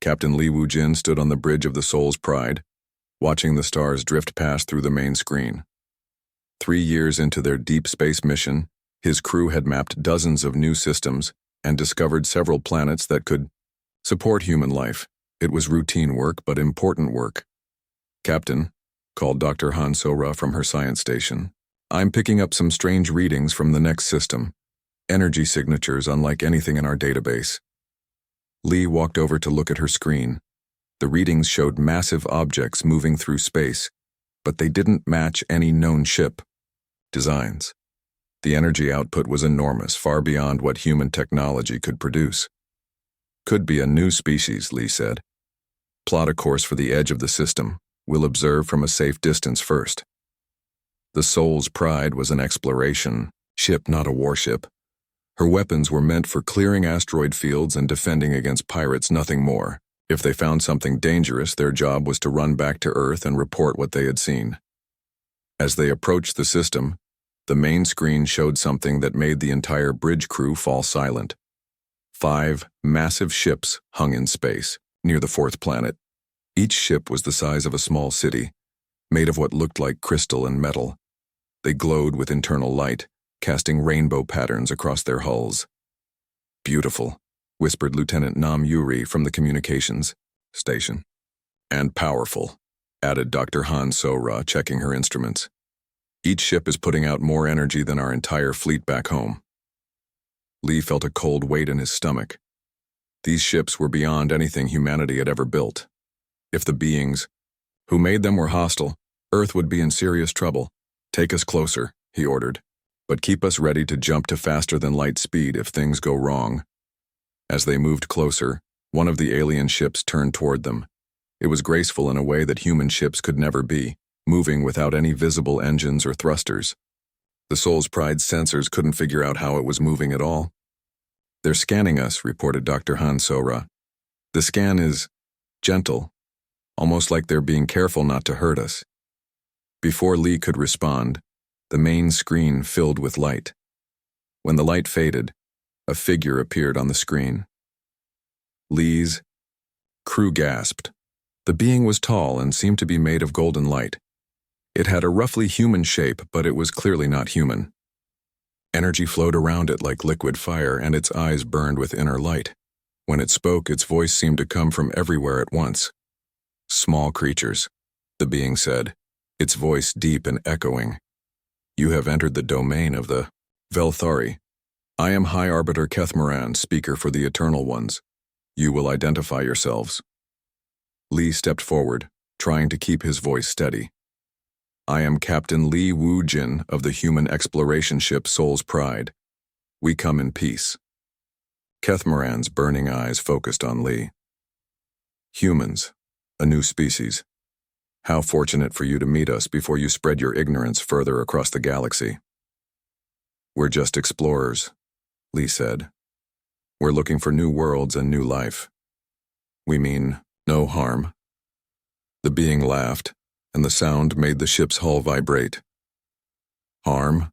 Captain Li Wujin stood on the bridge of the Soul's Pride, watching the stars drift past through the main screen. 3 years into their deep space mission, his crew had mapped dozens of new systems and discovered several planets that could support human life. It was routine work, but important work. "Captain," called Dr. Han So-ra from her science station, "I'm picking up some strange readings from the next system. Energy signatures unlike anything in our database." Lee walked over to look at her screen. The readings showed massive objects moving through space, but they didn't match any known ship designs. The energy output was enormous, far beyond what human technology could produce. "Could be a new species," Lee said. "Plot a course for the edge of the system. We'll observe from a safe distance first." The Soul's Pride was an exploration ship, not a warship. Her weapons were meant for clearing asteroid fields and defending against pirates, nothing more. If they found something dangerous, their job was to run back to Earth and report what they had seen. As they approached the system, the main screen showed something that made the entire bridge crew fall silent. 5 massive ships hung in space, near the 4th planet. Each ship was the size of a small city, made of what looked like crystal and metal. They glowed with internal light, casting rainbow patterns across their hulls. "Beautiful," whispered Lieutenant Nam Yuri from the communications station. "And powerful," added Dr. Han So-ra, checking her instruments. "Each ship is putting out more energy than our entire fleet back home." Lee felt a cold weight in his stomach. These ships were beyond anything humanity had ever built. If the beings who made them were hostile, Earth would be in serious trouble. "Take us closer," he ordered, "but keep us ready to jump to faster than light speed if things go wrong." As they moved closer, one of the alien ships turned toward them. It was graceful in a way that human ships could never be, moving without any visible engines or thrusters. The Soul's Pride's sensors couldn't figure out how it was moving at all. "They're scanning us," reported Dr. Han So-ra. "The scan is gentle, almost like they're being careful not to hurt us." Before Lee could respond, the main screen filled with light. When the light faded, a figure appeared on the screen. Lee's crew gasped. The being was tall and seemed to be made of golden light. It had a roughly human shape, but it was clearly not human. Energy flowed around it like liquid fire, and its eyes burned with inner light. When it spoke, its voice seemed to come from everywhere at once. "Small creatures," the being said, its voice deep and echoing. "You have entered the domain of the Velthari. I am High Arbiter Kethmaran, speaker for the Eternal Ones. You will identify yourselves." Lee stepped forward, trying to keep his voice steady. "I am Captain Li Wujin of the human exploration ship Soul's Pride. We come in peace." Kethmaran's burning eyes focused on Lee. "Humans, a new species. How fortunate for you to meet us before you spread your ignorance further across the galaxy." "We're just explorers," Lee said. "We're looking for new worlds and new life. We mean no harm." The being laughed, and the sound made the ship's hull vibrate. "Harm?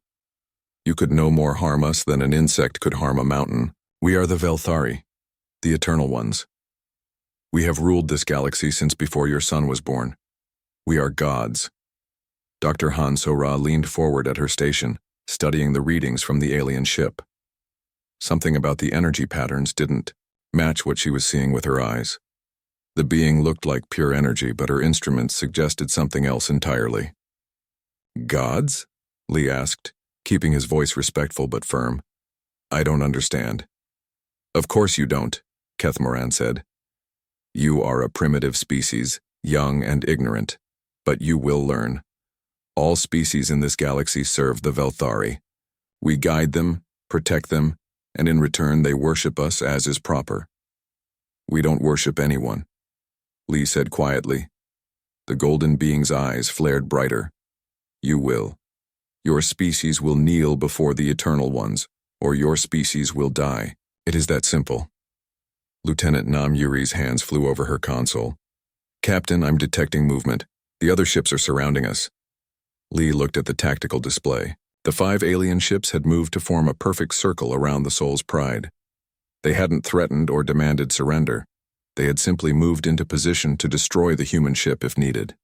You could no more harm us than an insect could harm a mountain. We are the Velthari, the Eternal Ones. We have ruled this galaxy since before your son was born. We are gods." Dr. Han So-ra leaned forward at her station, studying the readings from the alien ship. Something about the energy patterns didn't match what she was seeing with her eyes. The being looked like pure energy, but her instruments suggested something else entirely. "Gods?" Lee asked, keeping his voice respectful but firm. "I don't understand." "Of course you don't," Kethmaran said. "You are a primitive species, young and ignorant. But you will learn. All species in this galaxy serve the Velthari. We guide them, protect them, and in return they worship us as is proper." "We don't worship anyone," Lee said quietly. The golden being's eyes flared brighter. "You will. Your species will kneel before the Eternal Ones, or your species will die. It is that simple." Lieutenant Nam Yuri's hands flew over her console. "Captain, I'm detecting movement. The other ships are surrounding us." Lee looked at the tactical display. The 5 alien ships had moved to form a perfect circle around the Soul's Pride. They hadn't threatened or demanded surrender. They had simply moved into position to destroy the human ship if needed.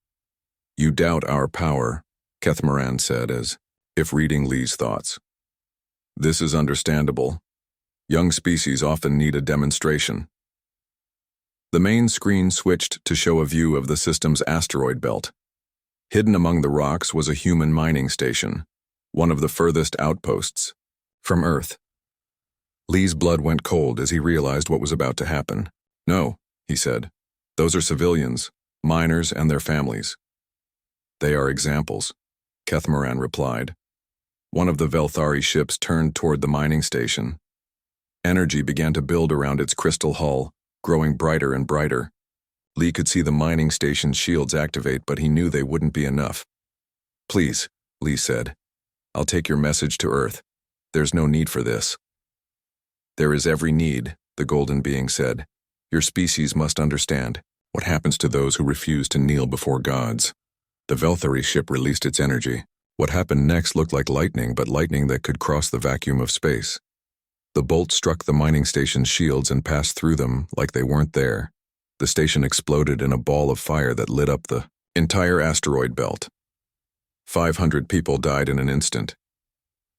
"You doubt our power," Kethmoran said, as if reading Lee's thoughts. "This is understandable. Young species often need a demonstration." The main screen switched to show a view of the system's asteroid belt. Hidden among the rocks was a human mining station, one of the furthest outposts from Earth. Lee's blood went cold as he realized what was about to happen. "No," he said. "Those are civilians, miners and their families." "They are examples," Kethmoran replied. One of the Velthari ships turned toward the mining station. Energy began to build around its crystal hull, growing brighter and brighter. Lee could see the mining station's shields activate, but he knew they wouldn't be enough. "Please," Lee said. "I'll take your message to Earth. There's no need for this." "There is every need," the golden being said. "Your species must understand what happens to those who refuse to kneel before gods." The Velthari ship released its energy. What happened next looked like lightning, but lightning that could cross the vacuum of space. The bolt struck the mining station's shields and passed through them like they weren't there. The station exploded in a ball of fire that lit up the entire asteroid belt. 500 people died in an instant.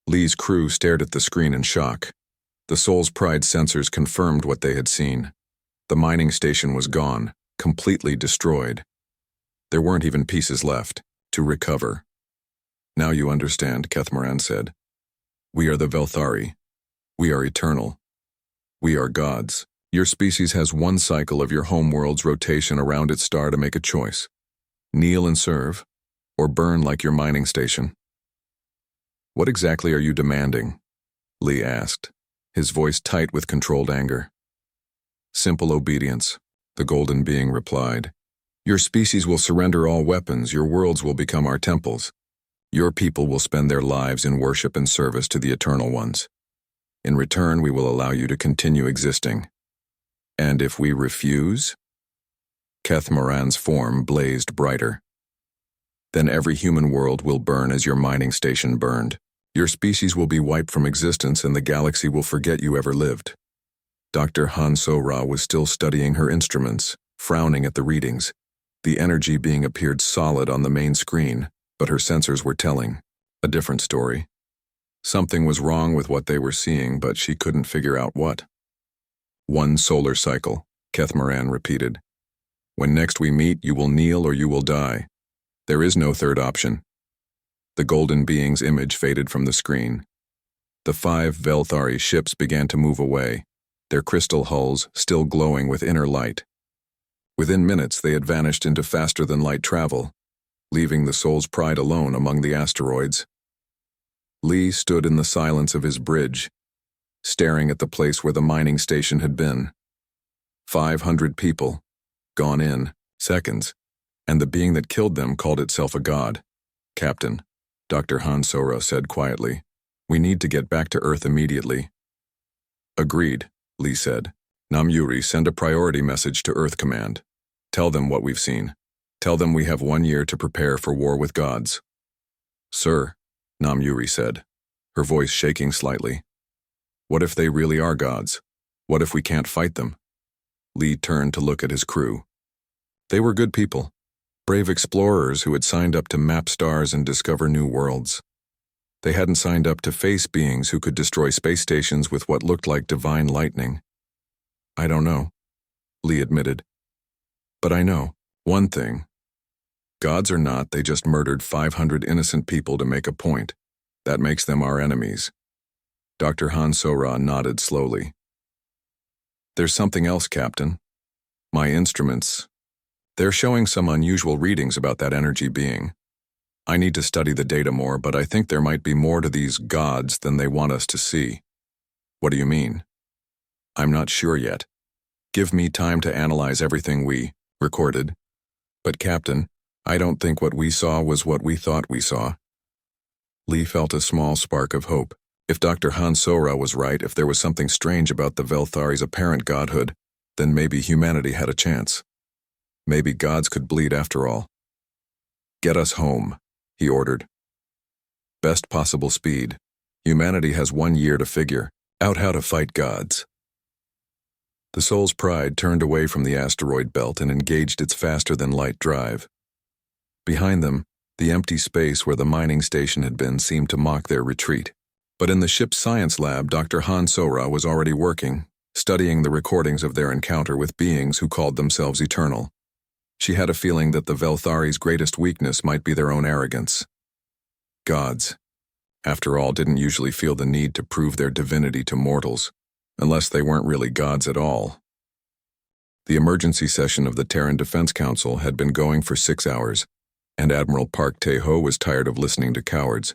Lee's crew stared at the screen in shock. The Soul's Pride sensors confirmed what they had seen. The mining station was gone, completely destroyed. There weren't even pieces left to recover. "Now you understand," Kethmoran said. "We are the Velthari. We are eternal. We are gods. Your species has one cycle of your homeworld's rotation around its star to make a choice. Kneel and serve, or burn like your mining station." "What exactly are you demanding?" Lee asked, his voice tight with controlled anger. "Simple obedience," the golden being replied. "Your species will surrender all weapons. Your worlds will become our temples. Your people will spend their lives in worship and service to the Eternal Ones. In return, we will allow you to continue existing. And if we refuse?" Kethmoran's form blazed brighter. "Then every human world will burn as your mining station burned. Your species will be wiped from existence and the galaxy will forget you ever lived." Dr. Han-So-Ra was still studying her instruments, frowning at the readings. The energy being appeared solid on the main screen, but her sensors were telling a different story. Something was wrong with what they were seeing, but she couldn't figure out what. "One solar cycle," Kethmoran repeated. "When next we meet, you will kneel or you will die. There is no third option." The golden being's image faded from the screen. The 5 Velthari ships began to move away, their crystal hulls still glowing with inner light. Within minutes, they had vanished into faster-than-light travel, leaving the Soul's Pride alone among the asteroids. Lee stood in the silence of his bridge, staring at the place where the mining station had been. 500 people, gone in seconds, and the being that killed them called itself a god. "Captain," Dr. Han-So-Ra said quietly, "we need to get back to Earth immediately." "Agreed," Lee said. "Namyuri, send a priority message to Earth Command. Tell them what we've seen. Tell them we have 1 year to prepare for war with gods." "Sir," Namyuri said, her voice shaking slightly. "What if they really are gods? What if we can't fight them?" Lee turned to look at his crew. They were good people, brave explorers who had signed up to map stars and discover new worlds. They hadn't signed up to face beings who could destroy space stations with what looked like divine lightning. "I don't know," Lee admitted. "But I know one thing. Gods or not, they just murdered 500 innocent people to make a point. That makes them our enemies." Dr. Han-So-Ra nodded slowly. "There's something else, Captain. My instruments. They're showing some unusual readings about that energy being. I need to study the data more, but I think there might be more to these gods than they want us to see." "What do you mean?" "I'm not sure yet. Give me time to analyze everything we recorded. But Captain, I don't think what we saw was what we thought we saw." Lee felt a small spark of hope. If Dr. Han-So-Ra was right, if there was something strange about the Velthari's apparent godhood, then maybe humanity had a chance. Maybe gods could bleed after all. "Get us home," he ordered. "Best possible speed. Humanity has 1 year to figure out how to fight gods." The Soul's Pride turned away from the asteroid belt and engaged its faster-than-light drive. Behind them, the empty space where the mining station had been seemed to mock their retreat. But in the ship's science lab, Dr. Han Sora was already working, studying the recordings of their encounter with beings who called themselves eternal. She had a feeling that the Velthari's greatest weakness might be their own arrogance. Gods, after all, didn't usually feel the need to prove their divinity to mortals, unless they weren't really gods at all. The emergency session of the Terran Defense Council had been going for 6 hours, and Admiral Park Tae-ho was tired of listening to cowards.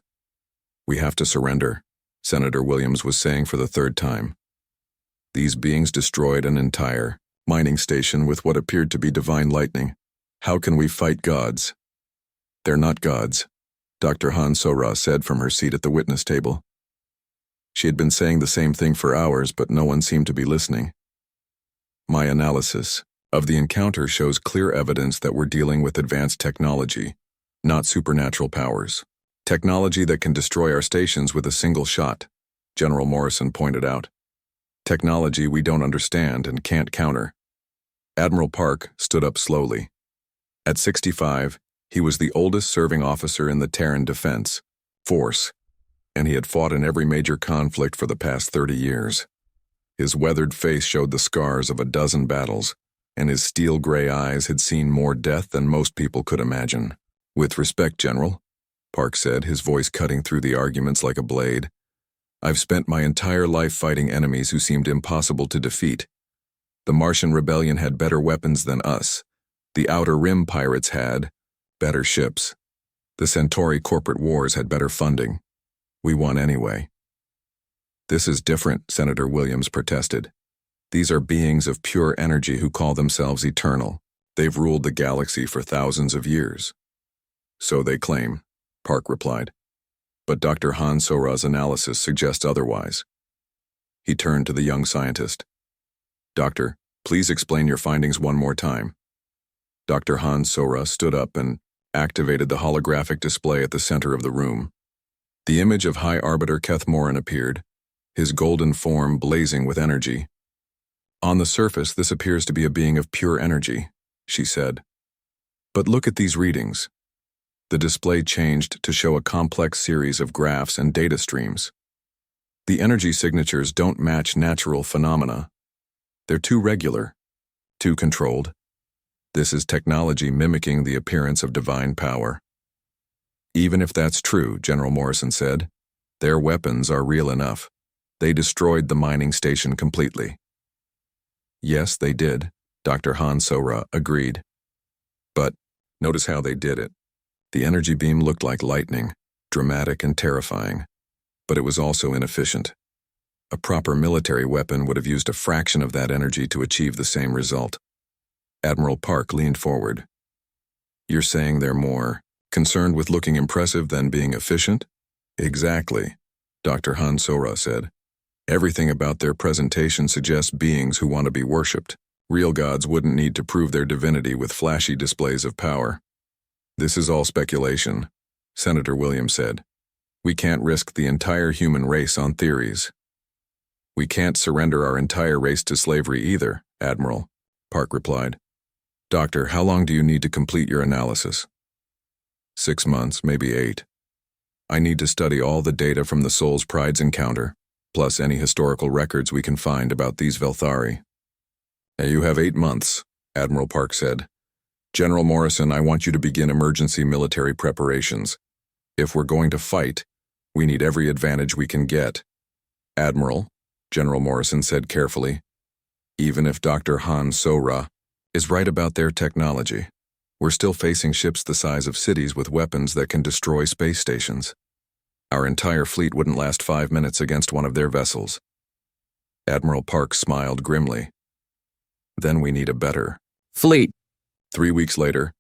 "We have to surrender," Senator Williams was saying for the 3rd time. These beings destroyed an entire mining station with what appeared to be divine lightning. How can we fight gods? "They're not gods," Dr. Han Sora said from her seat at the witness table. She had been saying the same thing for hours, but no one seemed to be listening. "My analysis of the encounter shows clear evidence that we're dealing with advanced technology, not supernatural powers. Technology that can destroy our stations with a single shot," General Morrison pointed out. "Technology we don't understand and can't counter." Admiral Park stood up slowly. At 65, he was the oldest serving officer in the Terran Defense Force, and he had fought in every major conflict for the past 30 years. His weathered face showed the scars of a dozen battles, and his steel-gray eyes had seen more death than most people could imagine. "With respect, General," Park said, his voice cutting through the arguments like a blade, "I've spent my entire life fighting enemies who seemed impossible to defeat. The Martian Rebellion had better weapons than us. The Outer Rim pirates had better ships. The Centauri corporate wars had better funding. We won anyway." "This is different," Senator Williams protested. "These are beings of pure energy who call themselves eternal. They've ruled the galaxy for thousands of years." "So they claim," Park replied. "But Dr. Han Sora's analysis suggests otherwise." He turned to the young scientist. "Doctor, please explain your findings one more time." Dr. Han Sora stood up and activated the holographic display at the center of the room. The image of High Arbiter Keth Morin appeared, his golden form blazing with energy. "On the surface, this appears to be a being of pure energy," she said. "But look at these readings." The display changed to show a complex series of graphs and data streams. "The energy signatures don't match natural phenomena. They're too regular, too controlled. This is technology mimicking the appearance of divine power." "Even if that's true," General Morrison said, "their weapons are real enough. They destroyed the mining station completely." "Yes, they did," Dr. Han Sora agreed. "But notice how they did it. The energy beam looked like lightning, dramatic and terrifying, but it was also inefficient. A proper military weapon would have used a fraction of that energy to achieve the same result." Admiral Park leaned forward. "You're saying they're more concerned with looking impressive than being efficient?" "Exactly," Dr. Han Sora said. "Everything about their presentation suggests beings who want to be worshipped. Real gods wouldn't need to prove their divinity with flashy displays of power." "This is all speculation," Senator Williams said. "We can't risk the entire human race on theories." "We can't surrender our entire race to slavery either, Admiral," Park replied. "Doctor, how long do you need to complete your analysis?" 6 months, maybe 8. I need to study all the data from the Soul's Pride's encounter, plus any historical records we can find about these Velthari." "You have 8 months," Admiral Park said. "General Morrison, I want you to begin emergency military preparations. If we're going to fight, we need every advantage we can get." "Admiral," General Morrison said carefully, "even if Dr. Han Sora is right about their technology, we're still facing ships the size of cities with weapons that can destroy space stations. Our entire fleet wouldn't last 5 minutes against one of their vessels." Admiral Park smiled grimly. "Then we need a better fleet." 3 weeks later,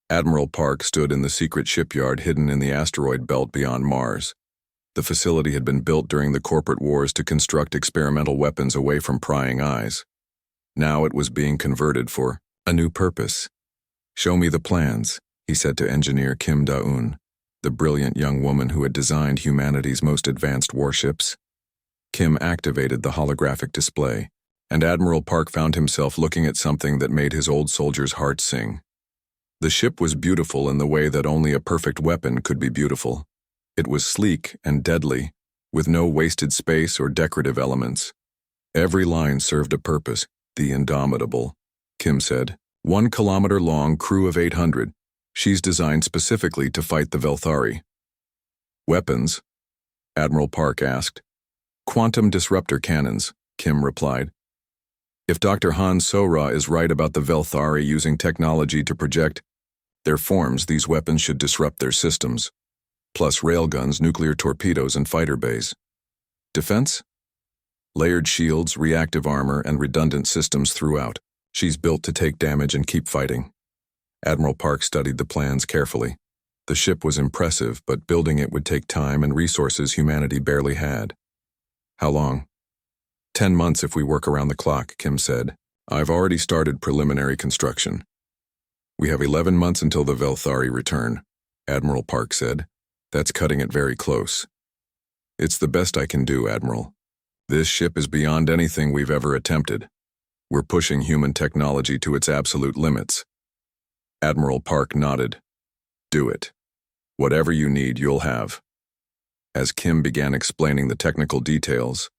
Admiral Park stood in the secret shipyard hidden in the asteroid belt beyond Mars. The facility had been built during the corporate wars to construct experimental weapons away from prying eyes. Now it was being converted for a new purpose. "Show me the plans," he said to engineer Kim Da-eun, the brilliant young woman who had designed humanity's most advanced warships. Kim activated the holographic display, and Admiral Park found himself looking at something that made his old soldier's heart sing. The ship was beautiful in the way that only a perfect weapon could be beautiful. It was sleek and deadly, with no wasted space or decorative elements. Every line served a purpose. The Indomitable, Kim said. 1 kilometer long, crew of 800. She's designed specifically to fight the Velthari. Weapons? Admiral Park asked. Quantum disruptor cannons, Kim replied. If Dr. Han So-Ra is right about the Velthari using technology to project their forms, these weapons should disrupt their systems. Plus railguns, nuclear torpedoes, and fighter bays. Defense? Layered shields, reactive armor, and redundant systems throughout. She's built to take damage and keep fighting. Admiral Park studied the plans carefully. The ship was impressive, but building it would take time and resources humanity barely had. How long? 10 months if we work around the clock, Kim said. I've already started preliminary construction. We have 11 months until the Velthari return, Admiral Park said. That's cutting it very close. It's the best I can do, Admiral. This ship is beyond anything we've ever attempted. We're pushing human technology to its absolute limits. Admiral Park nodded. Do it. Whatever you need, you'll have. As Kim began explaining the technical details,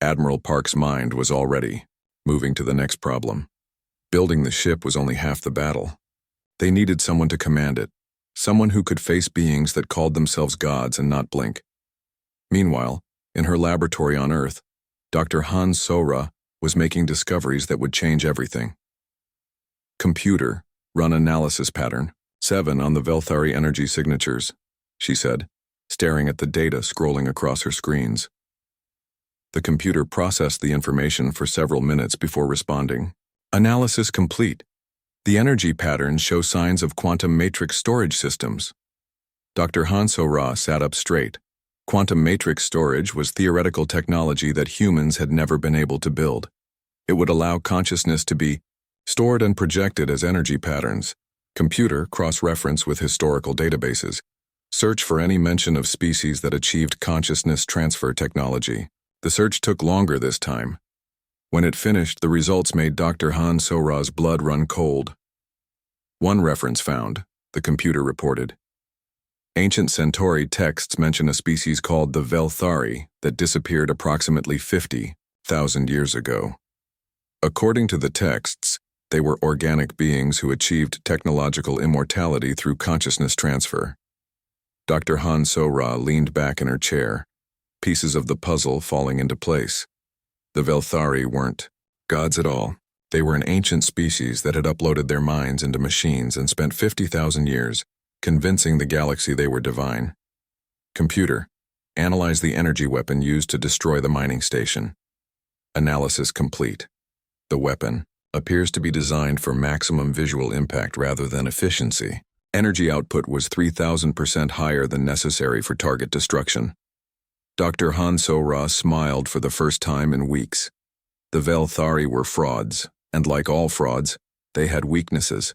Admiral Park's mind was already moving to the next problem. Building the ship was only half the battle. They needed someone to command it, someone who could face beings that called themselves gods and not blink. Meanwhile, in her laboratory on Earth, Dr. Han So-Ra was making discoveries that would change everything. Computer, run analysis pattern, 7 on the Velthari energy signatures, she said, staring at the data scrolling across her screens. The computer processed the information for several minutes before responding. Analysis complete. The energy patterns show signs of quantum matrix storage systems. Dr. Han So-Ra sat up straight. Quantum matrix storage was theoretical technology that humans had never been able to build. It would allow consciousness to be stored and projected as energy patterns. Computer, cross-reference with historical databases. Search for any mention of species that achieved consciousness transfer technology. The search took longer this time. When it finished, the results made Dr. Han So-Ra's blood run cold. One reference found, the computer reported. Ancient Centauri texts mention a species called the Velthari that disappeared approximately 50,000 years ago. According to the texts, they were organic beings who achieved technological immortality through consciousness transfer. Dr. Han So-Ra leaned back in her chair, pieces of the puzzle falling into place. The Velthari weren't gods at all. They were an ancient species that had uploaded their minds into machines and spent 50,000 years convincing the galaxy they were divine. Computer, analyze the energy weapon used to destroy the mining station. Analysis complete. The weapon appears to be designed for maximum visual impact rather than efficiency. Energy output was 3,000% higher than necessary for target destruction. Dr. Han So-Ra smiled for the first time in weeks. The Velthari were frauds, and like all frauds, they had weaknesses.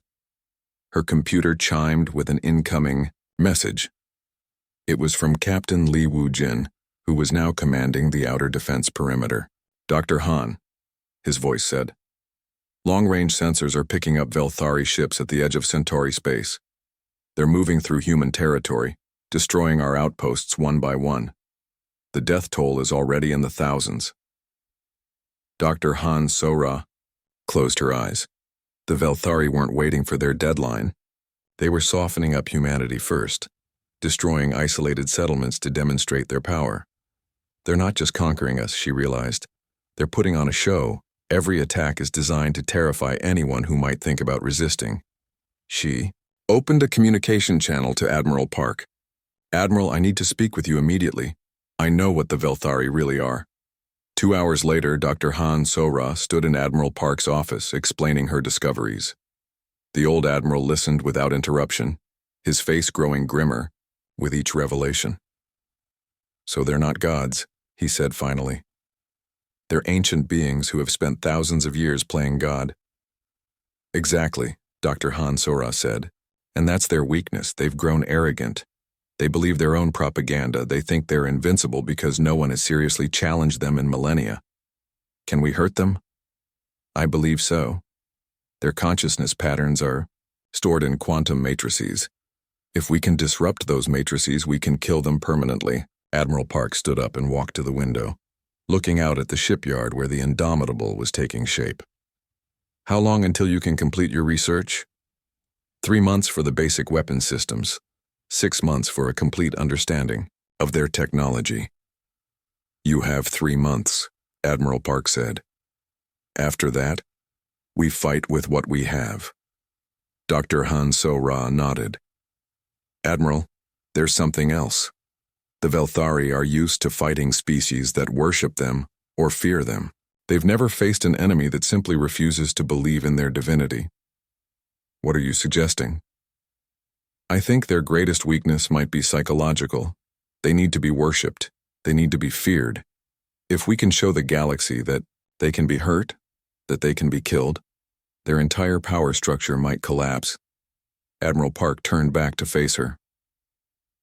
Her computer chimed with an incoming message. It was from Captain Li Wu-Jin, who was now commanding the outer defense perimeter. Dr. Han, his voice said. Long-range sensors are picking up Velthari ships at the edge of Centauri space. They're moving through human territory, destroying our outposts one by one. The death toll is already in the thousands. Dr. Han So-Ra closed her eyes. The Velthari weren't waiting for their deadline. They were softening up humanity first, destroying isolated settlements to demonstrate their power. They're not just conquering us, she realized. They're putting on a show. Every attack is designed to terrify anyone who might think about resisting. She opened a communication channel to Admiral Park. Admiral, I need to speak with you immediately. I know what the Velthari really are. 2 hours later, Dr. Han So-Ra stood in Admiral Park's office explaining her discoveries. The old admiral listened without interruption, his face growing grimmer with each revelation. So they're not gods, he said finally. They're ancient beings who have spent thousands of years playing God. Exactly, Dr. Han So-Ra said. And that's their weakness. They've grown arrogant. They believe their own propaganda. They think they're invincible because no one has seriously challenged them in millennia. Can we hurt them? I believe so. Their consciousness patterns are stored in quantum matrices. If we can disrupt those matrices, we can kill them permanently. Admiral Park stood up and walked to the window, looking out at the shipyard where the Indomitable was taking shape. How long until you can complete your research? 3 months for the basic weapon systems, 6 months for a complete understanding of their technology. You have 3 months, Admiral Park said. After that, we fight with what we have. Dr. Han So-Ra nodded. Admiral, there's something else. The Velthari are used to fighting species that worship them or fear them. They've never faced an enemy that simply refuses to believe in their divinity. What are you suggesting? I think their greatest weakness might be psychological. They need to be worshipped. They need to be feared. If we can show the galaxy that they can be hurt, that they can be killed, their entire power structure might collapse. Admiral Park turned back to face her.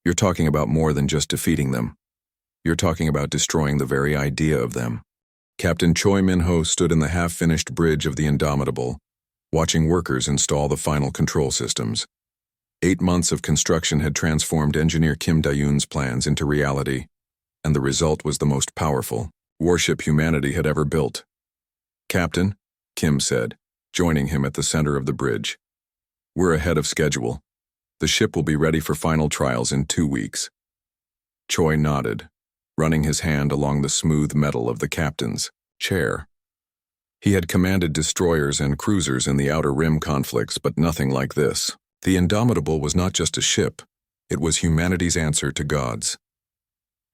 You're talking about more than just defeating them. You're talking about destroying the very idea of them. Captain Choi Min-ho stood in the half-finished bridge of the Indomitable, watching workers install the final control systems. 8 months of construction had transformed engineer Kim Da-yoon's plans into reality, and the result was the most powerful warship humanity had ever built. Captain, Kim said, joining him at the center of the bridge. We're ahead of schedule. The ship will be ready for final trials in 2 weeks. Choi nodded, running his hand along the smooth metal of the captain's chair. He had commanded destroyers and cruisers in the Outer Rim conflicts, but nothing like this. The Indomitable was not just a ship, it was humanity's answer to God's.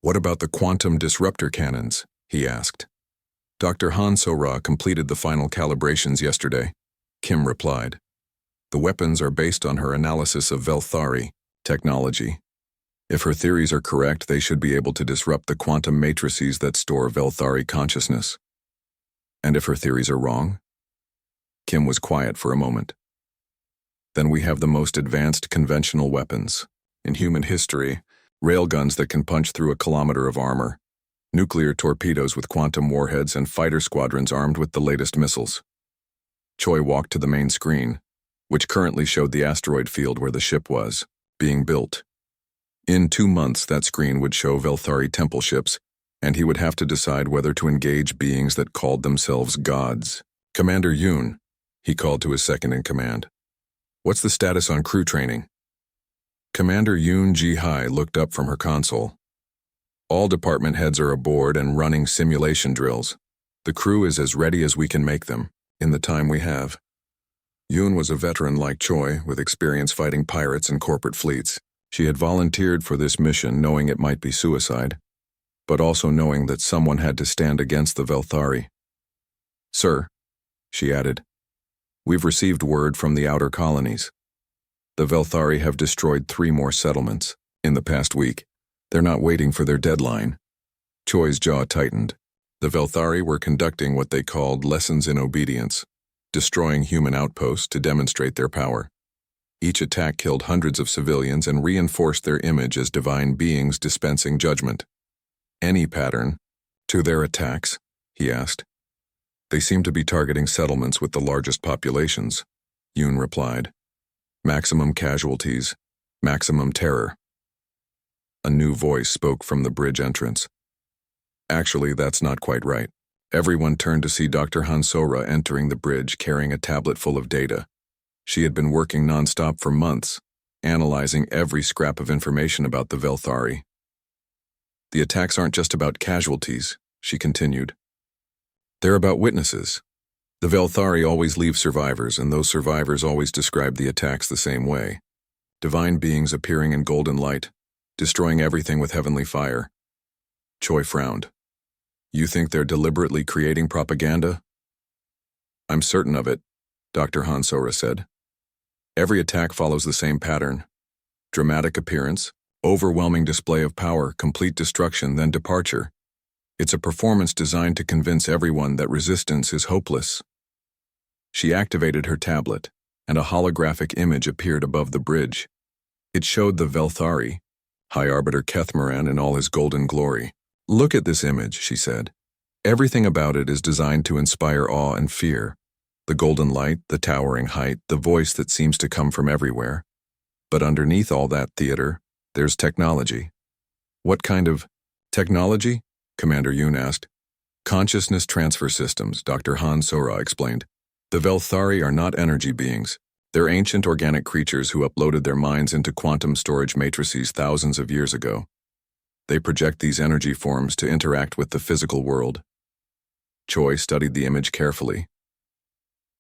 What about the quantum disruptor cannons? He asked. Dr. Han So-Ra completed the final calibrations yesterday, Kim replied. The weapons are based on her analysis of Velthari technology. If her theories are correct, they should be able to disrupt the quantum matrices that store Velthari consciousness. And if her theories are wrong? Kim was quiet for a moment. Then we have the most advanced conventional weapons in human history, railguns that can punch through a kilometer of armor, nuclear torpedoes with quantum warheads, and fighter squadrons armed with the latest missiles. Choi walked to the main screen, which currently showed the asteroid field where the ship was being built. In 2 months, that screen would show Velthari temple ships, and he would have to decide whether to engage beings that called themselves gods. Commander Yoon, he called to his second-in-command. What's the status on crew training? Commander Yoon Ji-hai looked up from her console. All department heads are aboard and running simulation drills. The crew is as ready as we can make them, in the time we have. Yoon was a veteran like Choi, with experience fighting pirates and corporate fleets. She had volunteered for this mission knowing it might be suicide, but also knowing that someone had to stand against the Velthari. Sir, she added, we've received word from the outer colonies. The Velthari have destroyed 3 more settlements in the past week. They're not waiting for their deadline. Choi's jaw tightened. The Velthari were conducting what they called lessons in obedience, destroying human outposts to demonstrate their power. Each attack killed hundreds of civilians and reinforced their image as divine beings dispensing judgment. Any pattern to their attacks? He asked. They seem to be targeting settlements with the largest populations, Yoon replied. Maximum casualties, maximum terror. A new voice spoke from the bridge entrance. Actually, that's not quite right. Everyone turned to see Dr. Han So-Ra entering the bridge carrying a tablet full of data. She had been working non-stop for months, analyzing every scrap of information about the Velthari. The attacks aren't just about casualties, she continued. They're about witnesses. The Velthari always leave survivors, and those survivors always describe the attacks the same way. Divine beings appearing in golden light, destroying everything with heavenly fire. Choi frowned. You think they're deliberately creating propaganda? I'm certain of it, Dr. Han So-Ra said. Every attack follows the same pattern. Dramatic appearance, overwhelming display of power, complete destruction, then departure. It's a performance designed to convince everyone that resistance is hopeless. She activated her tablet, and a holographic image appeared above the bridge. It showed the Velthari, High Arbiter Kethmaran in all his golden glory. Look at this image, she said. Everything about it is designed to inspire awe and fear. The golden light, the towering height, the voice that seems to come from everywhere. But underneath all that theater, there's technology. What kind of technology? Commander Yoon asked. Consciousness transfer systems, Dr. Han Sora explained. The Velthari are not energy beings. They're ancient organic creatures who uploaded their minds into quantum storage matrices thousands of years ago. They project these energy forms to interact with the physical world. Choi studied the image carefully.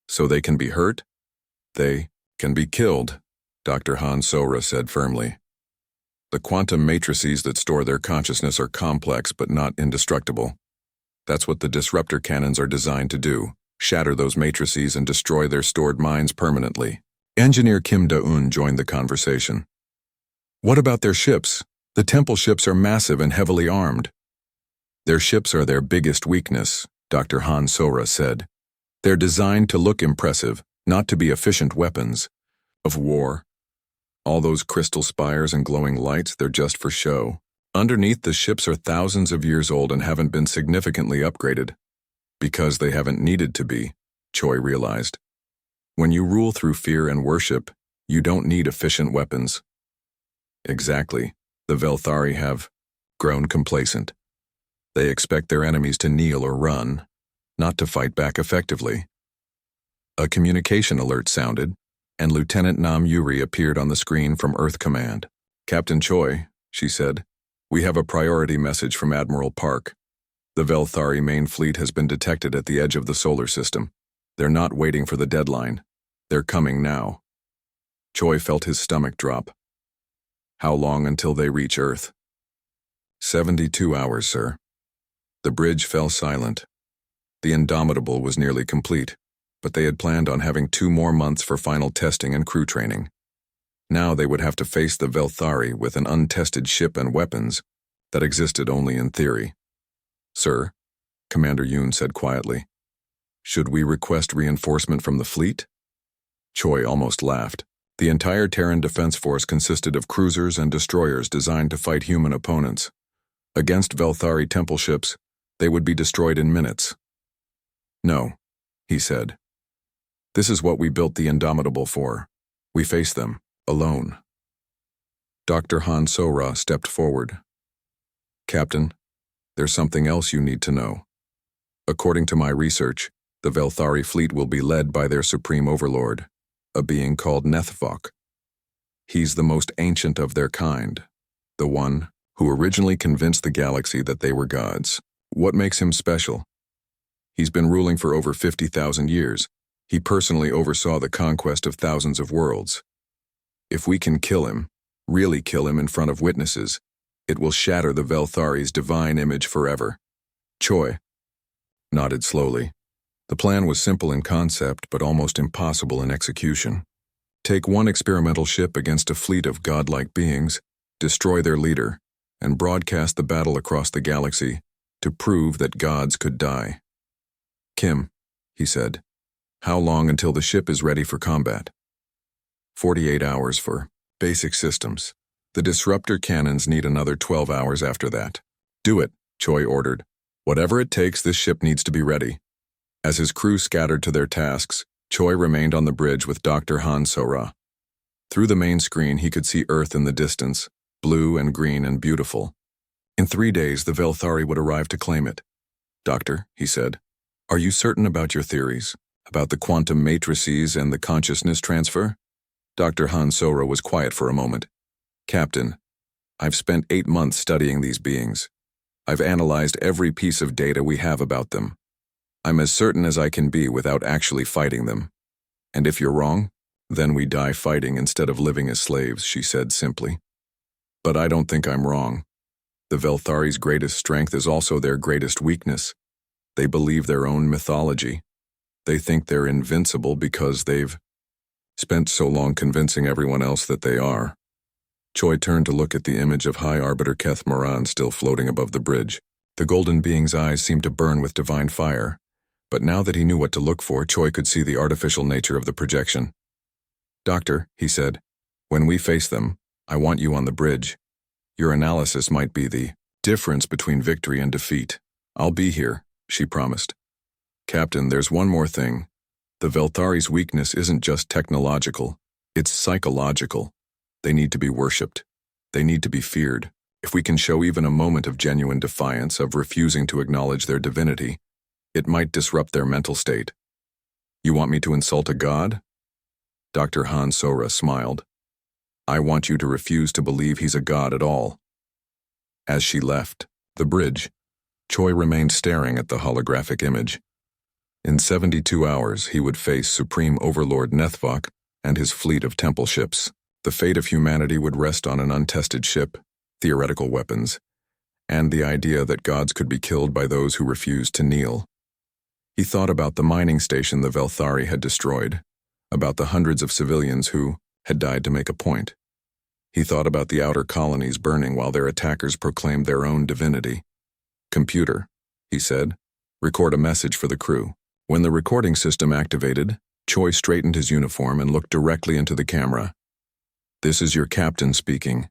So they can be hurt? They can be killed, Dr. Han Sora said firmly. The quantum matrices that store their consciousness are complex but not indestructible. That's what the disruptor cannons are designed to do, shatter those matrices and destroy their stored minds permanently. Engineer Kim Da-eun joined the conversation. What about their ships? The temple ships are massive and heavily armed. Their ships are their biggest weakness, Dr. Han Sora said. They're designed to look impressive, not to be efficient weapons of war. All those crystal spires and glowing lights, they're just for show. Underneath, the ships are thousands of years old and haven't been significantly upgraded. Because they haven't needed to be, Choi realized. When you rule through fear and worship, you don't need efficient weapons. Exactly. The Velthari have grown complacent. They expect their enemies to kneel or run, not to fight back effectively. A communication alert sounded, and Lieutenant Nam Yuri appeared on the screen from Earth Command. Captain Choi, she said, we have a priority message from Admiral Park. The Velthari main fleet has been detected at the edge of the solar system. They're not waiting for the deadline. They're coming now. Choi felt his stomach drop. How long until they reach Earth? 72 hours, sir. The bridge fell silent. The Indomitable was nearly complete, but they had planned on having 2 more months for final testing and crew training. Now they would have to face the Velthari with an untested ship and weapons that existed only in theory. Sir, Commander Yoon said quietly, should we request reinforcement from the fleet? Choi almost laughed. The entire Terran Defense Force consisted of cruisers and destroyers designed to fight human opponents. Against Velthari temple ships, they would be destroyed in minutes. No, he said. This is what we built the Indomitable for. We face them, alone. Dr. Han Sora stepped forward. Captain, there's something else you need to know. According to my research, the Velthari fleet will be led by their supreme overlord, a being called Nethvok. He's the most ancient of their kind, the one who originally convinced the galaxy that they were gods. What makes him special? He's been ruling for over 50,000 years. He personally oversaw the conquest of thousands of worlds. If we can kill him, really kill him in front of witnesses, it will shatter the Velthari's divine image forever. Choi nodded slowly. The plan was simple in concept, but almost impossible in execution. Take one experimental ship against a fleet of godlike beings, destroy their leader, and broadcast the battle across the galaxy to prove that gods could die. Kim, he said, how long until the ship is ready for combat? 48 hours for basic systems. The disruptor cannons need another 12 hours after that. Do it, Choi ordered. Whatever it takes, this ship needs to be ready. As his crew scattered to their tasks, Choi remained on the bridge with Dr. Han Sora. Through the main screen, he could see Earth in the distance, blue and green and beautiful. In 3 days, the Velthari would arrive to claim it. Doctor, he said, are you certain about your theories? About the quantum matrices and the consciousness transfer? Dr. Han Sora was quiet for a moment. Captain, I've spent 8 months studying these beings. I've analyzed every piece of data we have about them. I'm as certain as I can be without actually fighting them. And if you're wrong, then we die fighting instead of living as slaves, she said simply. But I don't think I'm wrong. The Velthari's greatest strength is also their greatest weakness. They believe their own mythology. They think they're invincible because they've spent so long convincing everyone else that they are. Choi turned to look at the image of High Arbiter Keth Moran still floating above the bridge. The golden being's eyes seemed to burn with divine fire. But now that he knew what to look for, Choi could see the artificial nature of the projection. Doctor, he said, when we face them, I want you on the bridge. Your analysis might be the difference between victory and defeat. I'll be here, she promised. Captain, there's one more thing. The Velthari's weakness isn't just technological, it's psychological. They need to be worshipped. They need to be feared. If we can show even a moment of genuine defiance, of refusing to acknowledge their divinity, it might disrupt their mental state. You want me to insult a god? Dr. Han Sora smiled. I want you to refuse to believe he's a god at all. As she left the bridge, Choi remained staring at the holographic image. In 72 hours, he would face Supreme Overlord Nethvok and his fleet of temple ships. The fate of humanity would rest on an untested ship, theoretical weapons, and the idea that gods could be killed by those who refused to kneel. He thought about the mining station the Velthari had destroyed, about the hundreds of civilians who had died to make a point. He thought about the outer colonies burning while their attackers proclaimed their own divinity. Computer, he said, record a message for the crew. When the recording system activated, Choi straightened his uniform and looked directly into the camera. This is your captain speaking.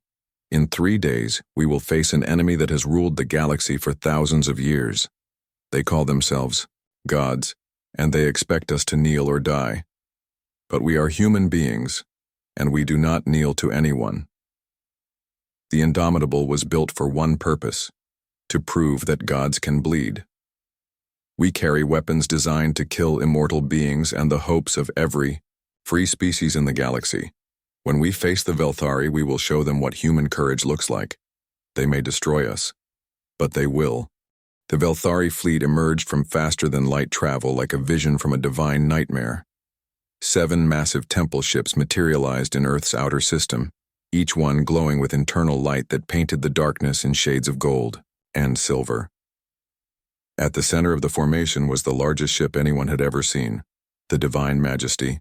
In 3 days, we will face an enemy that has ruled the galaxy for thousands of years. They call themselves gods, and they expect us to kneel or die. But we are human beings, and we do not kneel to anyone. The Indomitable was built for one purpose, to prove that gods can bleed. We carry weapons designed to kill immortal beings and the hopes of every free species in the galaxy. When we face the Velthari, we will show them what human courage looks like. They may destroy us, but they will. The Velthari fleet emerged from faster-than-light travel like a vision from a divine nightmare. 7 massive temple ships materialized in Earth's outer system, each one glowing with internal light that painted the darkness in shades of gold and silver. At the center of the formation was the largest ship anyone had ever seen, the Divine Majesty,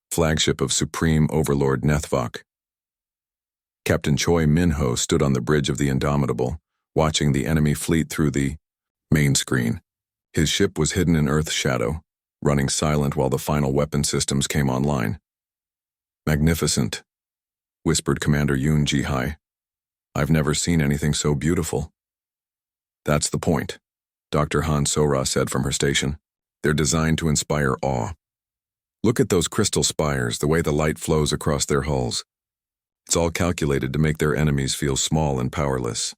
flagship of Supreme Overlord Nethvok. Captain Choi Minho stood on the bridge of the Indomitable, watching the enemy fleet through the main screen. His ship was hidden in Earth's shadow, running silent while the final weapon systems came online. Magnificent, whispered Commander Yoon Ji-hai. I've never seen anything so beautiful. That's the point, Dr. Han Sora said from her station. They're designed to inspire awe. Look at those crystal spires, the way the light flows across their hulls. It's all calculated to make their enemies feel small and powerless.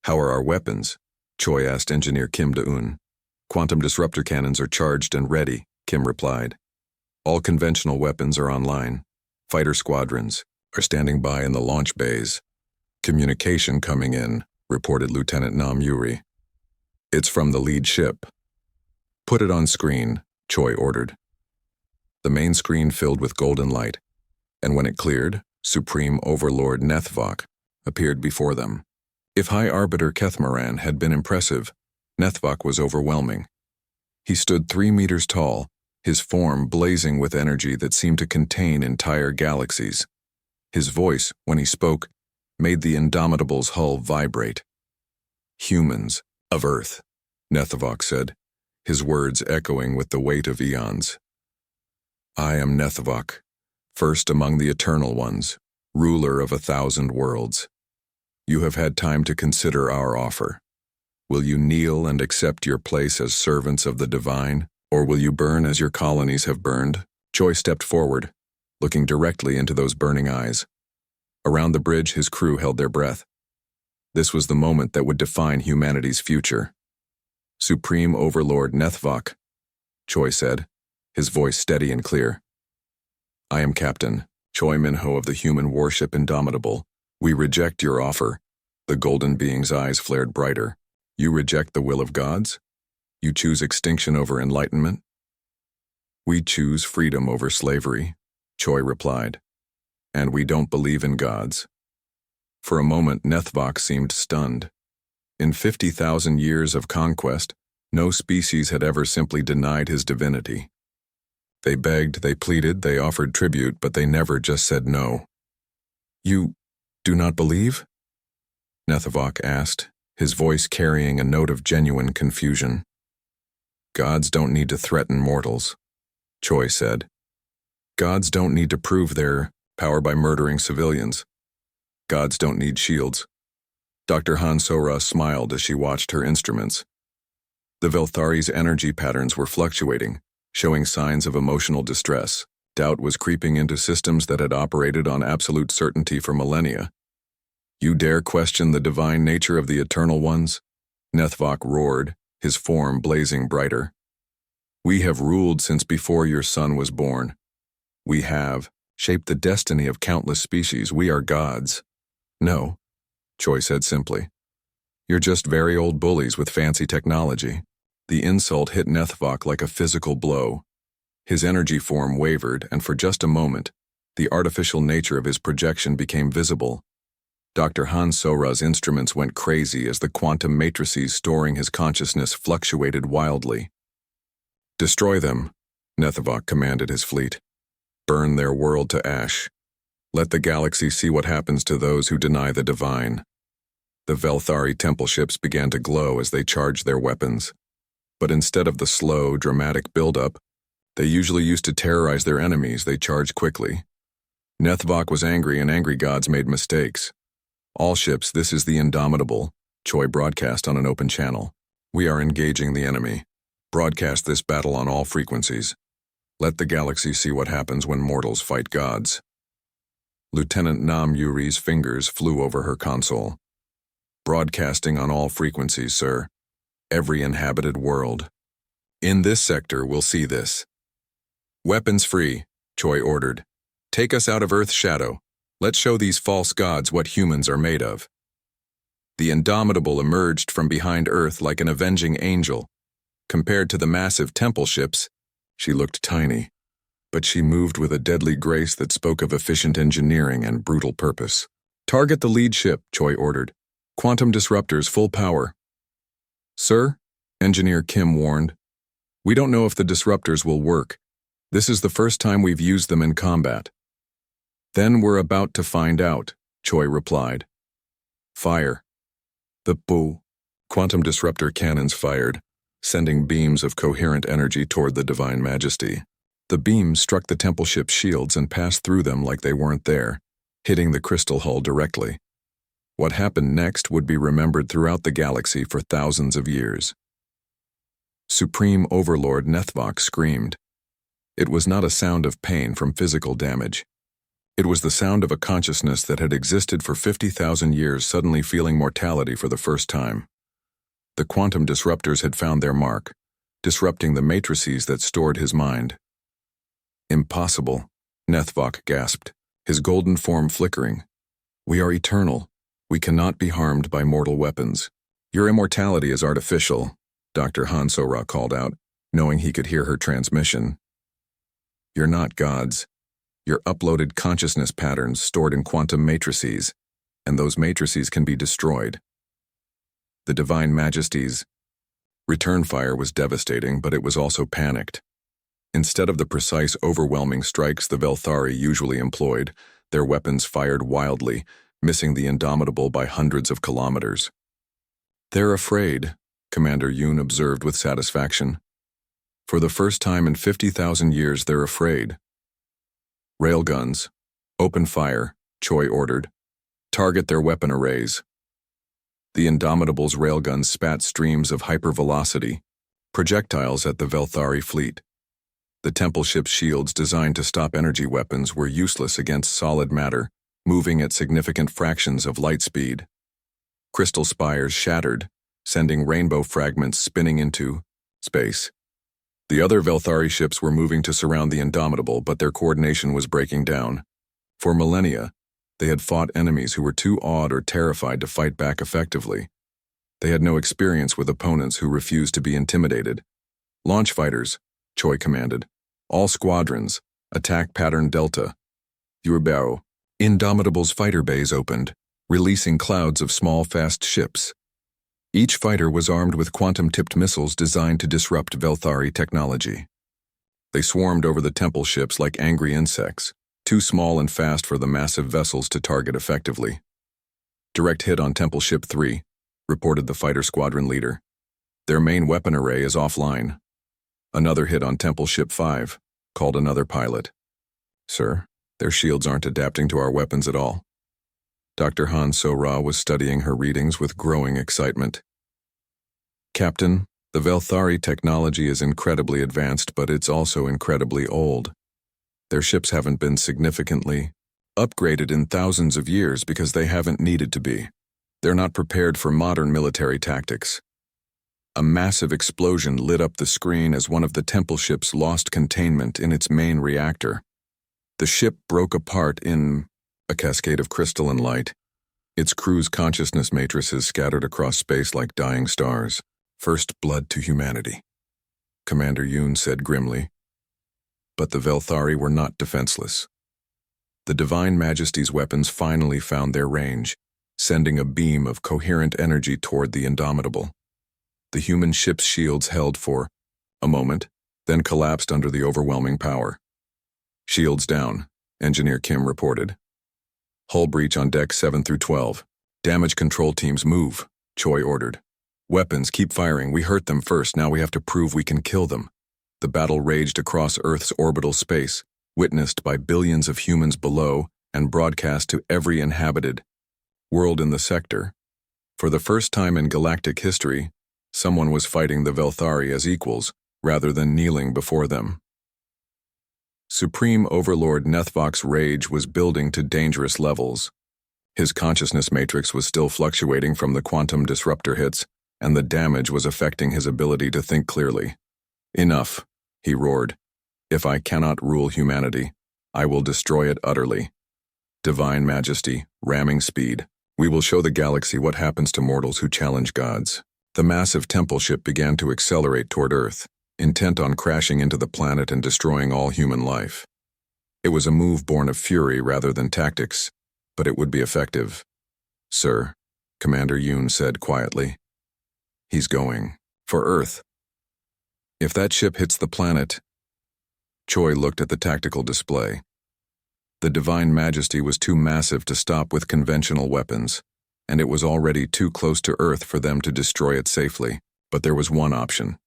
How are our weapons? Choi asked Engineer Kim De-un. Quantum disruptor cannons are charged and ready, Kim replied. All conventional weapons are online. Fighter squadrons are standing by in the launch bays. Communication coming in, reported Lieutenant Nam Yuri. It's from the lead ship. Put it on screen, Choi ordered. The main screen filled with golden light, and when it cleared, Supreme Overlord Nethvok appeared before them. If High Arbiter Kethmaran had been impressive, Nethvok was overwhelming. He stood 3 meters tall, his form blazing with energy that seemed to contain entire galaxies. His voice, when he spoke, made the Indomitable's hull vibrate. Humans of Earth, Nethvok said, his words echoing with the weight of eons. I am Nethvok, first among the Eternal Ones, ruler of 1,000 worlds. You have had time to consider our offer. Will you kneel and accept your place as servants of the divine, or will you burn as your colonies have burned? Choi stepped forward, looking directly into those burning eyes. Around the bridge, his crew held their breath. This was the moment that would define humanity's future. Supreme Overlord Nethvok, Choi said, his voice steady and clear. I am Captain Choi Minho of the human warship Indomitable. We reject your offer. The golden being's eyes flared brighter. You reject the will of gods? You choose extinction over enlightenment? We choose freedom over slavery, Choi replied. And we don't believe in gods. For a moment, Nethvok seemed stunned. In 50,000 years of conquest, no species had ever simply denied his divinity. They begged, they pleaded, they offered tribute, but they never just said no. You do not believe? Nethvok asked, his voice carrying a note of genuine confusion. Gods don't need to threaten mortals, Choi said. Gods don't need to prove their power by murdering civilians. Gods don't need shields. Dr. Han Sora smiled as she watched her instruments. The Velthari's energy patterns were fluctuating, showing signs of emotional distress. Doubt was creeping into systems that had operated on absolute certainty for millennia. You dare question the divine nature of the Eternal Ones? Nethvok roared, his form blazing brighter. We have ruled since before your son was born. We have shaped the destiny of countless species. We are gods. No, Choi said simply. You're just very old bullies with fancy technology. The insult hit Nethvok like a physical blow. His energy form wavered, and for just a moment, the artificial nature of his projection became visible. Dr. Han Sora's instruments went crazy as the quantum matrices storing his consciousness fluctuated wildly. Destroy them, Nethvok commanded his fleet. Burn their world to ash. Let the galaxy see what happens to those who deny the divine. The Velthari temple ships began to glow as they charged their weapons. But instead of the slow, dramatic buildup they usually used to terrorize their enemies, they charged quickly. Nethvok was angry, and angry gods made mistakes. All ships, this is the Indomitable, Choi broadcast on an open channel. We are engaging the enemy. Broadcast this battle on all frequencies. Let the galaxy see what happens when mortals fight gods. Lieutenant Nam Yuri's fingers flew over her console. Broadcasting on all frequencies, sir. Every inhabited world. In this sector, we'll see this. Weapons free, Choi ordered. Take us out of Earth's shadow. Let's show these false gods what humans are made of. The Indomitable emerged from behind Earth like an avenging angel. Compared to the massive temple ships, she looked tiny, but she moved with a deadly grace that spoke of efficient engineering and brutal purpose. Target the lead ship, Choi ordered. Quantum disruptors full power. Sir, Engineer Kim warned, we don't know if the disruptors will work. This is the first time we've used them in combat. Then we're about to find out, Choi replied. Fire. The boo. Quantum disruptor cannons fired, sending beams of coherent energy toward the Divine Majesty. The beams struck the temple ship's shields and passed through them like they weren't there, hitting the crystal hull directly. What happened next would be remembered throughout the galaxy for thousands of years. Supreme Overlord Nethvok screamed. It was not a sound of pain from physical damage. It was the sound of a consciousness that had existed for 50,000 years suddenly feeling mortality for the first time. The quantum disruptors had found their mark, disrupting the matrices that stored his mind. Impossible, Nethvok gasped, his golden form flickering. We are eternal. We cannot be harmed by mortal weapons. Your immortality is artificial, Dr. Han Sora called out, knowing he could hear her transmission. You're not gods. You're uploaded consciousness patterns stored in quantum matrices, and those matrices can be destroyed. The Divine Majesty's return fire was devastating, but it was also panicked. Instead of the precise, overwhelming strikes the Velthari usually employed, their weapons fired wildly, missing the Indomitable by hundreds of kilometers. They're afraid, Commander Yoon observed with satisfaction. For the first time in 50,000 years, they're afraid. Railguns. Open fire, Choi ordered. Target their weapon arrays. The Indomitable's railguns spat streams of hypervelocity, projectiles at the Velthari fleet. The temple ship's shields designed to stop energy weapons were useless against solid matter, moving at significant fractions of light speed. Crystal spires shattered, sending rainbow fragments spinning into space. The other Velthari ships were moving to surround the Indomitable, but their coordination was breaking down. For millennia, they had fought enemies who were too awed or terrified to fight back effectively. They had no experience with opponents who refused to be intimidated. Launch fighters, Choi commanded. All squadrons, attack pattern Delta. Yurbao. Indomitable's fighter bays opened, releasing clouds of small, fast ships. Each fighter was armed with quantum-tipped missiles designed to disrupt Velthari technology. They swarmed over the temple ships like angry insects, too small and fast for the massive vessels to target effectively. Direct hit on Temple Ship 3, reported the fighter squadron leader. Their main weapon array is offline. Another hit on Temple Ship 5, called another pilot. Sir, their shields aren't adapting to our weapons at all. Dr. Han So-ra was studying her readings with growing excitement. Captain, The Velthari technology is incredibly advanced, but it's also incredibly old. Their ships haven't been significantly upgraded in thousands of years because they haven't needed to be. They're not prepared for modern military tactics. A massive explosion lit up the screen as one of the temple ships lost containment in its main reactor. The ship broke apart in a cascade of crystalline light. Its crew's consciousness matrices scattered across space like dying stars. First blood to humanity, Commander Yoon said grimly. But the Velthari were not defenseless. The Divine Majesty's weapons finally found their range, sending a beam of coherent energy toward the Indomitable. The human ship's shields held for a moment, then collapsed under the overwhelming power. Shields down, Engineer Kim reported. Hull breach on deck 7 through 12. Damage control teams move, Choi ordered. Weapons, keep firing. We hurt them first, now we have to prove we can kill them. The battle raged across Earth's orbital space, witnessed by billions of humans below and broadcast to every inhabited world in the sector. For the first time in galactic history, someone was fighting the Velthari as equals, rather than kneeling before them. Supreme Overlord Nethvok's rage was building to dangerous levels. His consciousness matrix was still fluctuating from the quantum disruptor hits, and the damage was affecting his ability to think clearly. Enough, he roared. If I cannot rule humanity, I will destroy it utterly. Divine Majesty, ramming speed. We will show the galaxy what happens to mortals who challenge gods. The massive temple ship began to accelerate toward Earth, intent on crashing into the planet and destroying all human life. It was a move born of fury rather than tactics, but it would be effective. Sir, Commander Yoon said quietly. He's going for Earth. If that ship hits the planet... Choi looked at the tactical display. The Divine Majesty was too massive to stop with conventional weapons, and it was already too close to Earth for them to destroy it safely. But there was one option.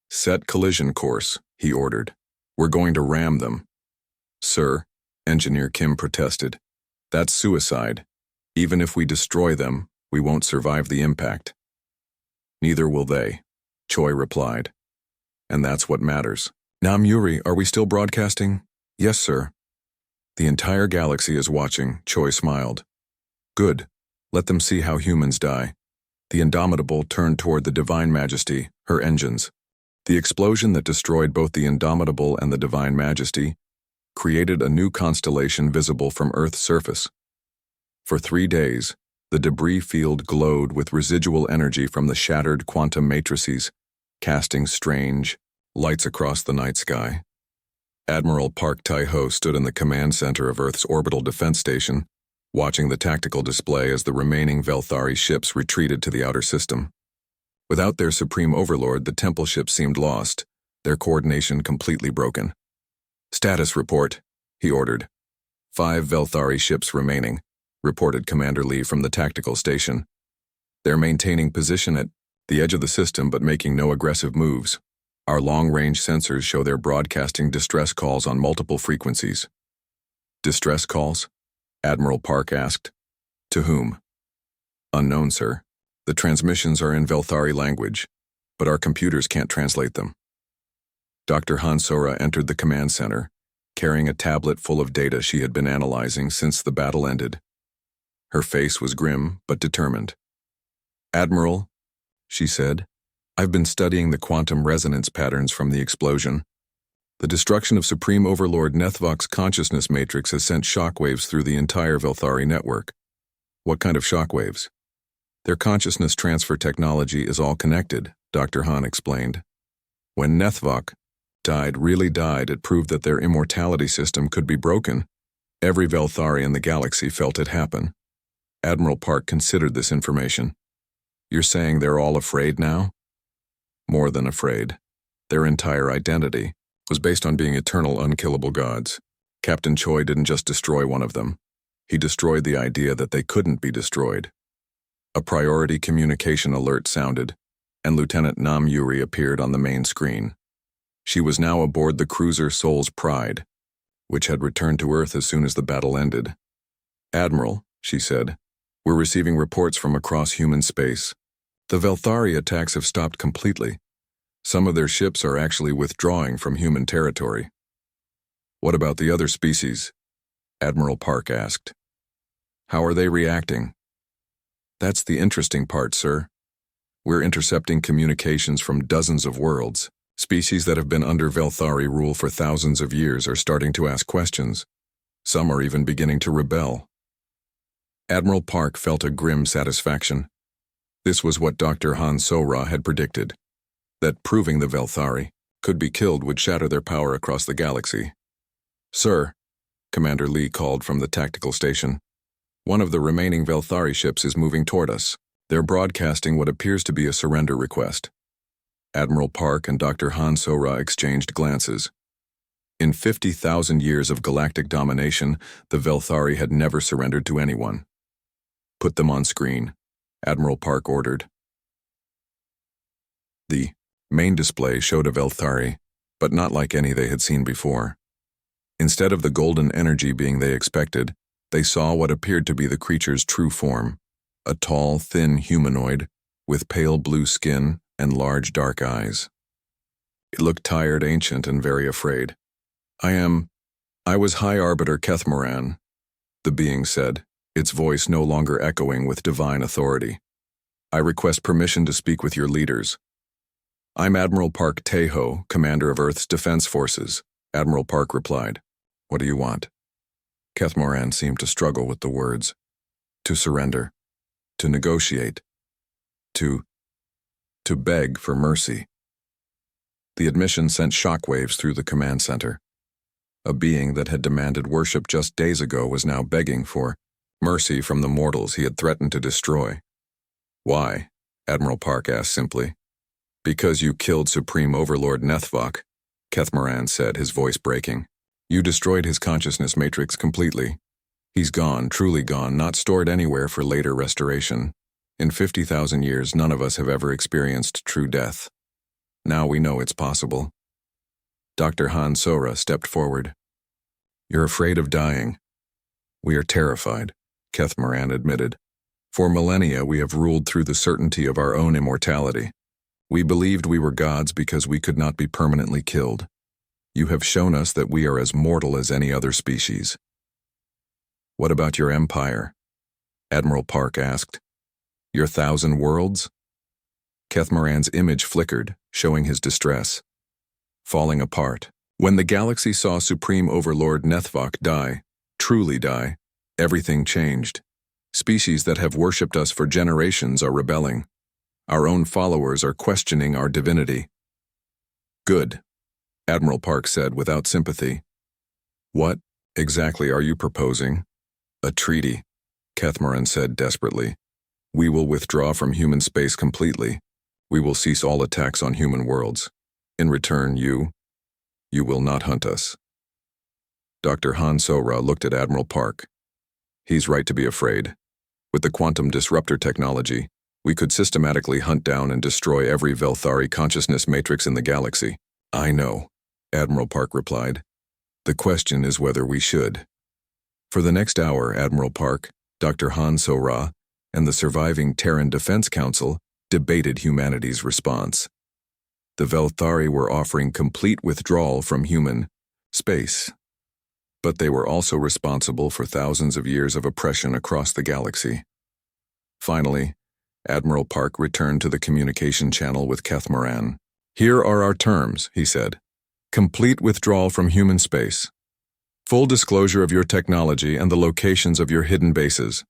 Set collision course, he ordered. We're going to ram them. Sir, Engineer Kim protested. That's suicide. Even if we destroy them, we won't survive the impact. Neither will they, Choi replied. And that's what matters. Nam Yuri, are we still broadcasting? Yes, sir. The entire galaxy is watching, Choi smiled. Good. Let them see how humans die. The Indomitable turned toward the Divine Majesty, her engines. The explosion that destroyed both the Indomitable and the Divine Majesty created a new constellation visible from Earth's surface. For 3 days, the debris field glowed with residual energy from the shattered quantum matrices, casting strange lights across the night sky. Admiral Park Tai-ho stood in the command center of Earth's orbital defense station, watching the tactical display as the remaining Velthari ships retreated to the outer system. Without their supreme overlord, the temple ships seemed lost, their coordination completely broken. Status report, he ordered. 5 Velthari ships remaining, reported Commander Lee from the tactical station. They're maintaining position at the edge of the system but making no aggressive moves. Our long-range sensors show they're broadcasting distress calls on multiple frequencies. Distress calls? Admiral Park asked. To whom? Unknown, sir. The transmissions are in Velthari language, but our computers can't translate them. Dr. Hansora entered the command center, carrying a tablet full of data she had been analyzing since the battle ended. Her face was grim but determined. Admiral, she said, I've been studying the quantum resonance patterns from the explosion. The destruction of Supreme Overlord Nethvok's consciousness matrix has sent shockwaves through the entire Velthari network. What kind of shockwaves? Their consciousness transfer technology is all connected, Dr. Han explained. When Nethvok really died, it proved that their immortality system could be broken. Every Velthari in the galaxy felt it happen. Admiral Park considered this information. You're saying they're all afraid now? More than afraid. Their entire identity was based on being eternal, unkillable gods. Captain Choi didn't just destroy one of them. He destroyed the idea that they couldn't be destroyed. A priority communication alert sounded, and Lieutenant Nam Yuri appeared on the main screen. She was now aboard the cruiser Soul's Pride, which had returned to Earth as soon as the battle ended. Admiral, she said, we're receiving reports from across human space. The Velthari attacks have stopped completely. Some of their ships are actually withdrawing from human territory. What about the other species? Admiral Park asked. How are they reacting? That's the interesting part, sir. We're intercepting communications from dozens of worlds. Species that have been under Velthari rule for thousands of years are starting to ask questions. Some are even beginning to rebel. Admiral Park felt a grim satisfaction. This was what Dr. Han So-Ra had predicted, that proving the Velthari could be killed would shatter their power across the galaxy. Sir, Commander Lee called from the tactical station. One of the remaining Velthari ships is moving toward us. They're broadcasting what appears to be a surrender request. Admiral Park and Dr. Han So-Ra exchanged glances. In 50,000 years of galactic domination, the Velthari had never surrendered to anyone. Put them on screen, Admiral Park ordered. The main display showed a Velthari, but not like any they had seen before. Instead of the golden energy being they expected, they saw what appeared to be the creature's true form, a tall, thin humanoid with pale blue skin and large dark eyes. It looked tired, ancient, and very afraid. I was High Arbiter Kethmoran, the being said, its voice no longer echoing with divine authority. I request permission to speak with your leaders. I'm Admiral Park Teho, commander of Earth's Defense Forces, Admiral Park replied. What do you want? Kethmoran seemed to struggle with the words. To surrender. To negotiate. To beg for mercy. The admission sent shockwaves through the command center. A being that had demanded worship just days ago was now begging for mercy from the mortals he had threatened to destroy. Why? Admiral Park asked simply. Because you killed Supreme Overlord Nethvok, Kethmoran said, his voice breaking. You destroyed his consciousness matrix completely. He's gone, truly gone, not stored anywhere for later restoration. In 50,000 years, none of us have ever experienced true death. Now we know it's possible. Dr. Han So-Ra stepped forward. You're afraid of dying. We are terrified, Kethmoran admitted. For millennia, we have ruled through the certainty of our own immortality. We believed we were gods because we could not be permanently killed. You have shown us that we are as mortal as any other species. What about your empire? Admiral Park asked. Your 1,000 worlds? Kethmoran's image flickered, showing his distress. Falling apart. When the galaxy saw Supreme Overlord Nethvok die, truly die, everything changed. Species that have worshipped us for generations are rebelling. Our own followers are questioning our divinity. Good, Admiral Park said without sympathy. What exactly are you proposing? A treaty, Kethmoran said desperately. We will withdraw from human space completely. We will cease all attacks on human worlds. In return, you will not hunt us. Dr. Han So-Ra looked at Admiral Park. He's right to be afraid. With the quantum disruptor technology, we could systematically hunt down and destroy every Velthari consciousness matrix in the galaxy. I know, Admiral Park replied. The question is whether we should. For the next hour, Admiral Park, Dr. Han So-Ra, and the surviving Terran Defense Council debated humanity's response. The Velthari were offering complete withdrawal from human space, but they were also responsible for thousands of years of oppression across the galaxy. Finally, Admiral Park returned to the communication channel with Kethmoran. Here are our terms, he said. Complete withdrawal from human space. Full disclosure of your technology and the locations of your hidden bases.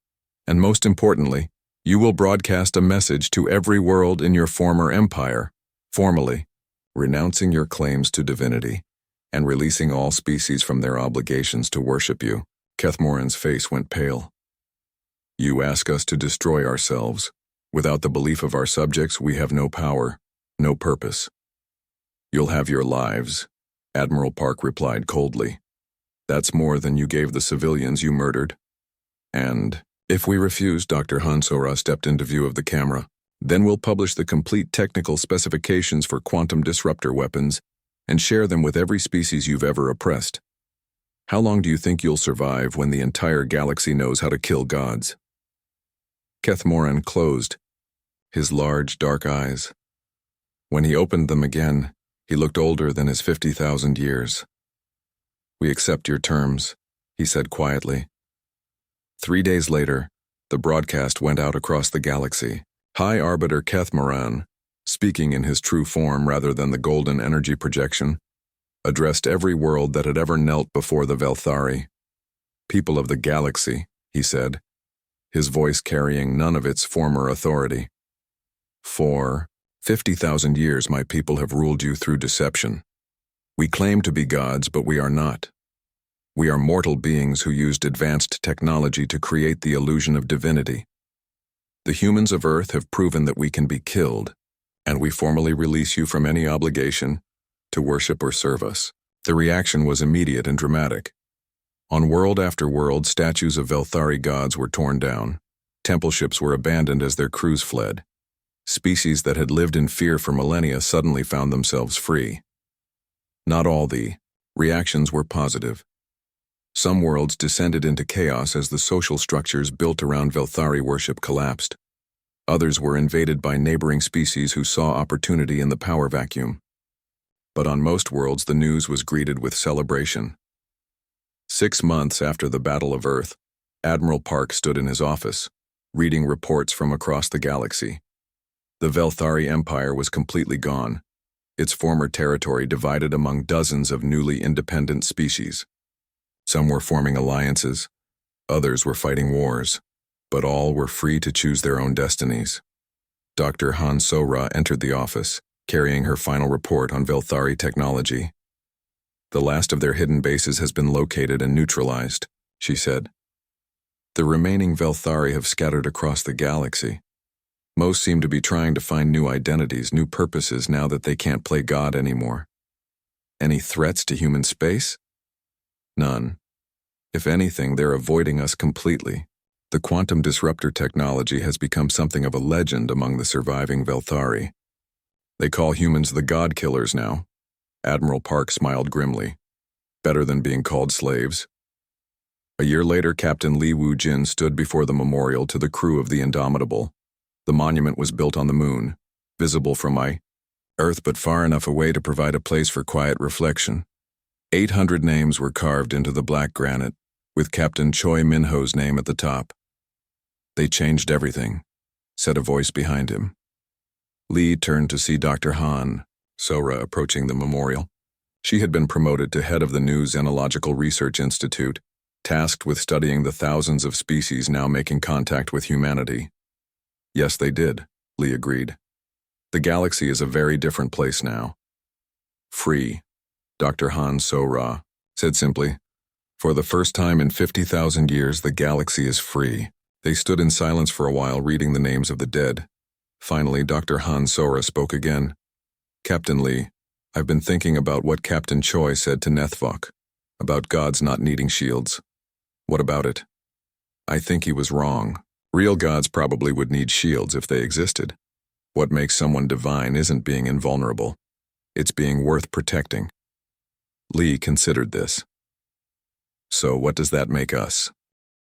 And most importantly, you will broadcast a message to every world in your former empire, formally, renouncing your claims to divinity, and releasing all species from their obligations to worship you. Kethmoran's face went pale. You ask us to destroy ourselves. Without the belief of our subjects, we have no power, no purpose. You'll have your lives, Admiral Park replied coldly. That's more than you gave the civilians you murdered. And if we refuse, Dr. Han So-Ra stepped into view of the camera, then we'll publish the complete technical specifications for quantum disruptor weapons and share them with every species you've ever oppressed. How long do you think you'll survive when the entire galaxy knows how to kill gods? Kethmoran closed his large, dark eyes. When he opened them again, he looked older than his 50,000 years. "We accept your terms," he said quietly. 3 days later, the broadcast went out across the galaxy. High Arbiter Kethmaran, speaking in his true form rather than the golden energy projection, addressed every world that had ever knelt before the Velthari. "People of the galaxy," he said, his voice carrying none of its former authority. "For 50,000 years my people have ruled you through deception. We claim to be gods, but we are not. We are mortal beings who used advanced technology to create the illusion of divinity. The humans of Earth have proven that we can be killed, and we formally release you from any obligation to worship or serve us." The reaction was immediate and dramatic. On world after world, statues of Velthari gods were torn down. Temple ships were abandoned as their crews fled. Species that had lived in fear for millennia suddenly found themselves free. Not all the reactions were positive. Some worlds descended into chaos as the social structures built around Velthari worship collapsed. Others were invaded by neighboring species who saw opportunity in the power vacuum. But on most worlds, the news was greeted with celebration. 6 months after the Battle of Earth, Admiral Park stood in his office, reading reports from across the galaxy. The Velthari Empire was completely gone, its former territory divided among dozens of newly independent species. Some were forming alliances, others were fighting wars, but all were free to choose their own destinies. Dr. Han So-Ra entered the office, carrying her final report on Velthari technology. "The last of their hidden bases has been located and neutralized," she said. "The remaining Velthari have scattered across the galaxy. Most seem to be trying to find new identities, new purposes now that they can't play God anymore. Any threats to human space? None. If anything, they're avoiding us completely. The quantum disruptor technology has become something of a legend among the surviving Velthari. They call humans the God Killers now." Admiral Park smiled grimly. "Better than being called slaves." A year later, Captain Li Wu-jin stood before the memorial to the crew of the Indomitable. The monument was built on the moon, visible from Earth but far enough away to provide a place for quiet reflection. 800 names were carved into the black granite, with Captain Choi Min-ho's name at the top. "They changed everything," said a voice behind him. Lee turned to see Dr. Han So-Ra approaching the memorial. She had been promoted to head of the new Xenological Research Institute, tasked with studying the thousands of species now making contact with humanity. "Yes, they did," Lee agreed. "The galaxy is a very different place now." "Free," Dr. Han So-Ra said simply. "For the first time in 50,000 years, the galaxy is free." They stood in silence for a while, reading the names of the dead. Finally, Dr. Han So-Ra spoke again. "Captain Lee, I've been thinking about what Captain Choi said to Nethvok, about gods not needing shields. What about it? I think he was wrong. Real gods probably would need shields if they existed. What makes someone divine isn't being invulnerable. It's being worth protecting." Lee considered this. "So what does that make us?"